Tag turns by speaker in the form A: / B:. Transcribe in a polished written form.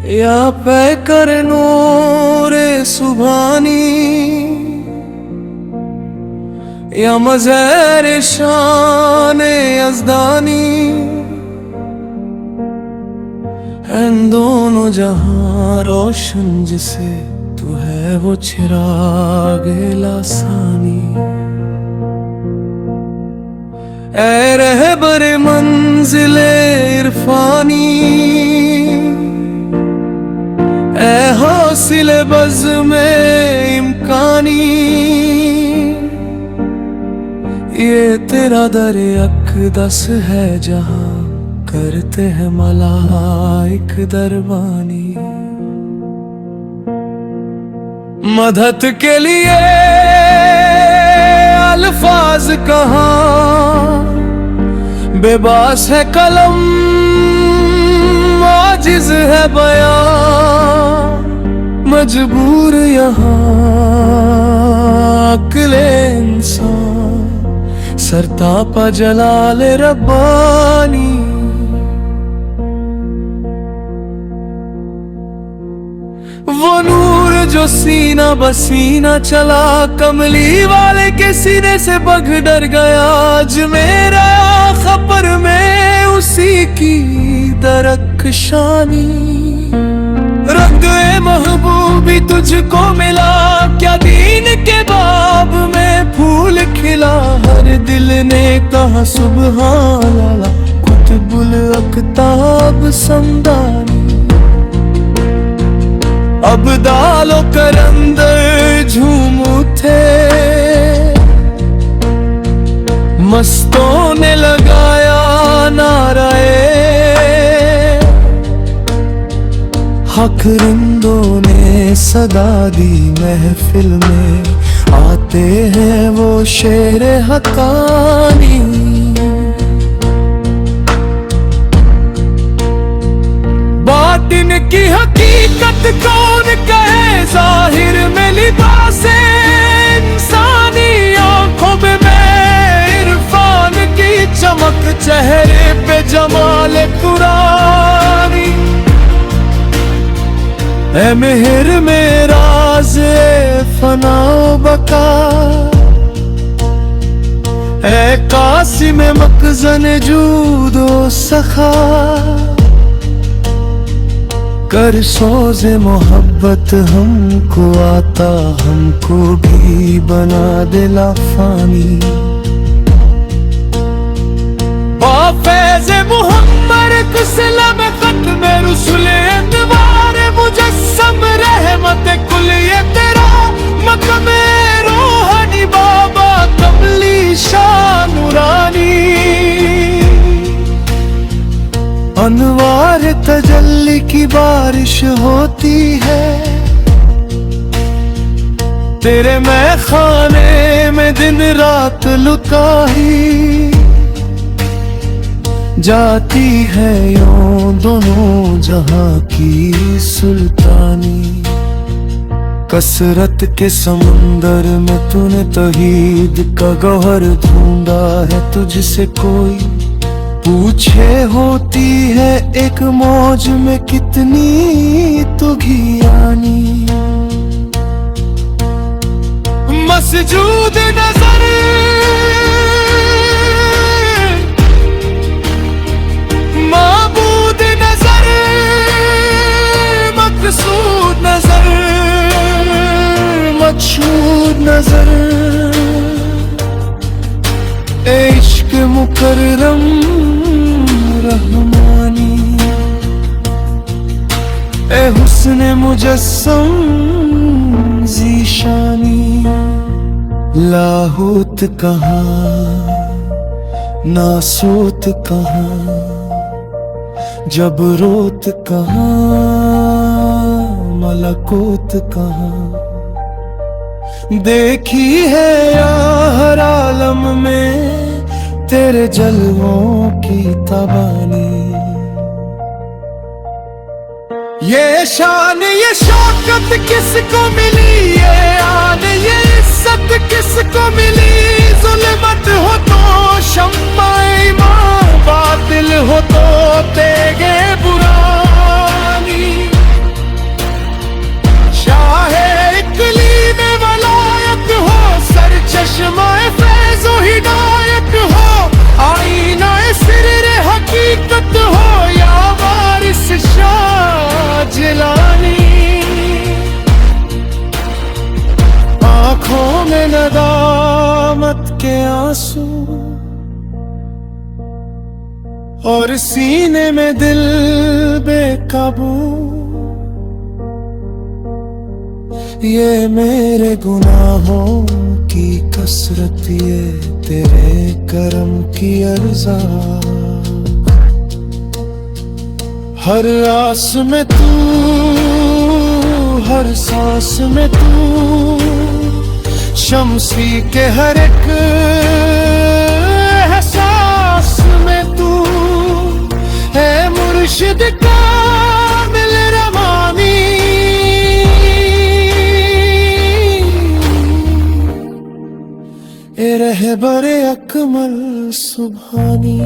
A: या पे कर नूरे सुभानी या मज़हर शान यज़दानी, इन दोनों जहां रोशन जिसे तू है वो चिराग लासानी। ऐ रहबर मंजिले इरफानी, ऐ हासिल बज़ में इम्कानी, ये तेरा दर अक़दस है जहां करते हैं मलाइक दरबानी। मदद के लिए अल्फाज कहाँ, बेबास है कलम आजिज़ है बयां, मजबूर यहाँ अक्ल इंसान सरतापा जलाल रब्बानी। वो नूर जो सीना बसीना चला, कमली वाले के सीने से बग डर गया, आज मेरा खबर में उसी की दरख्शानी। रंग-ए महबूबी तुझको मिला, क्या दीन के बाब में फूल खिला, हर दिल ने कहा सुबहान अल्लाह, कुतुबुल अक़ताब समदानी। अब दालो करंदर झूम उठे, मस्तों ने लगाया नाराए, हक रिंदों ने सदा दी, महफिल में आते हैं वो शेर हकानी। बातिन की हकीकत कौन कहे, जाहिर में लिबास इंसानी, आंखों में इरफान की चमक, चेहरे पे जमाल कुरानी। ऐ मेहर में राज़े फनाओ बका, ऐ कासिम मखज़न जूदो सखा, कर सोज़े मोहब्बत हमको आता, हमको भी बना दे लाफ़ानी। बाफ़ैज़े मुहम्मद कुसलम ख़त्म रुसूल अनवार मुजस्सम, रहमत कुल ये तेरा मक़ाम रूहानी, बाबा कमली शान नूरानी। अनवार तजल्ली की बारिश होती है, तेरे मैखाने में दिन रात लुकाही, जाती है यूं दोनों जहां की सुल्तानी। कसरत के समंदर में तूने तौहीद का गौहर ढूंढा है, तुझसे कोई पूछे होती है एक मौज में कितनी तू घियानी। मसजूद नजर माबूद नजर, मकसूद नजर, मकसूद नजर, इश्क मुकर्रम रहमानी। ए हुस्न मुजस्सम ज़ीशानी, लाहूत कहाँ नासूत कहाँ, जबरूत कहाँ मलकूत कहाँ, देखी है या हर आलम में तेरे जलवों की तबानी। ये शान ये शौकत किसको मिली, ये आन ये इज्जत किसको मिली, जुल्मत हो तो शम्मा ईमान, बातिल हो तो तेगे बुरानी। जिलानी, आंखों में नदामत के आंसू और सीने में दिल बेकाबू। ये मेरे गुनाहों की कसरत, ये तेरे करम की अर्ज़ा। हर आस में तू, हर सांस में तू, शम्सी के हर एक एहसास में तू है मुर्शिद कामिल रवानी। ए रहबरे अकमल सुभानी।